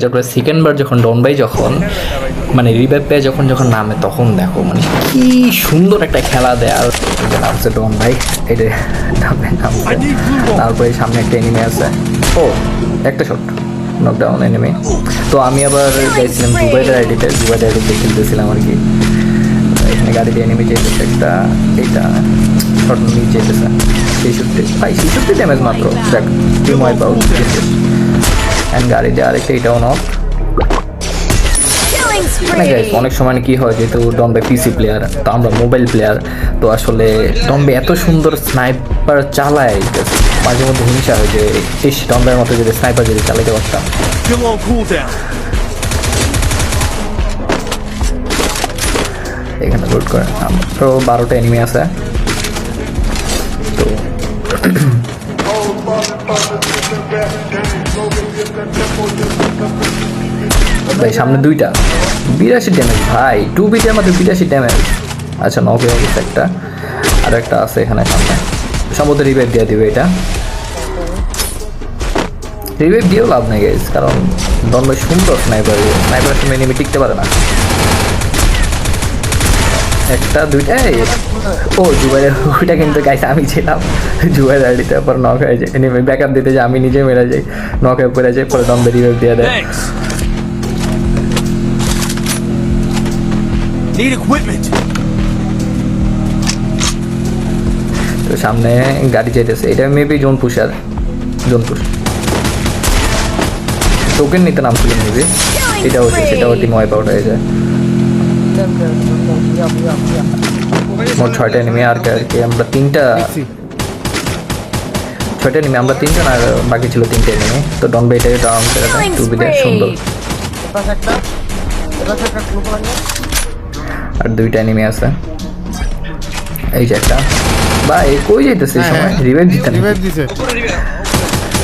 তারপরে সেকেন্ড বার যখন ডন ভাই যখন মানে রিভাইভ পেয়ে যখন নামে তখন দেখো মানে কি সুন্দর একটা খেলা দেয়। আর নামছে ডন ভাই, এটা নামে নামছে। তারপরে সামনে একটা এনিমি আছে, ও একটা শট নকডাউন এনিমি। তো আমি আবার যাইছিলাম জুবাইদের আইডিতে খেলতেছিলাম আর কি। এখানে গাড়ি দিয়ে এনিমি যেতেছে একটা, এইটা শট নিয়ে যেতেছে 66 ড্যামেজ মাত্র। দেখ টিম ওয়াইপ আউট অ্যান্ড গাড়ি দিয়ে আরেকটা, এটাও নক। মানে গাইস অনেক সময় কি হয়, যেহেতু ডন ভাই পিসি প্লেয়ার, তো আমরা মোবাইল প্লেয়ার, তো আসলে ডন ভাই এত সুন্দর স্নাইপার চালায়, মাঝে মধ্যে হিংসা হয় যে ইস ডন ভাইয়ের মতো যদি স্নাইপার যদি চালাইতে পারতাম। এখানে লোড করে তো 12টা এনিমি আছে। তো ভাই সামনে 2টা 82 ড্যামেজ ভাই, 2 বিটের মধ্যে 82 ড্যামেজ। আচ্ছা নক হয়ে গেছে একটা, আর একটা আছে এখানে সামনে, সম্ভবত রিভাইভ দিয়ে দিবে। এটা রিভাইভ দিয়েও লাভ নেই গাইস, কারণ ডন ভাই সুন্দর স্নাইপারের সামনে এনিমি টিকতে পারে না। একটা 2টা, ও জুবাইরের ওইটা কিন্তু গাইস আমি ছিলাম জুবাইরের আইডিতে, পর নক হয়ে যায় এনিমি ব্যাকআপ দিতে যায়, আমি নিজে মেরে যাই, নক হয়ে পড়ে যাই, পরে ডন ভাই রিভাইভ দিয়ে দেয়। তো সামনে গাড়ি যেতেছে, এটা মেবি জোন পুশ টোকেন নিতে নামছিল মেবি, এটাও সেটাও টিম ওয়াইপ আউট হয়ে যায়। মোট 6টা এনিমি, আর কি আমরা 6টা এনিমি, আমরা 3জন আর বাকি ছিল 3টে এনিমি। তো ডন ভাই এটাকে ডাউন করে দেয় 2 বিটে, সুন্দর। আর 2টা এনিমি আছে, এই যে একটা ভাই কই যাইতেছে এই সময়, রিভাইভ দিতে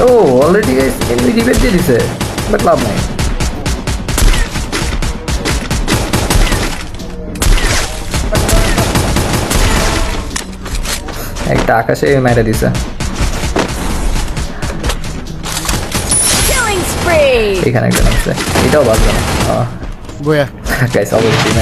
ও অলরেডি গাইস এনিমি রিভাইভ দিয়ে দিছে, বাট লাভ নাই। একটা আকাশে মেরে দিছে, এখানে একটা নামছে, এটাও বাজবে না গাইস, অবশ্যই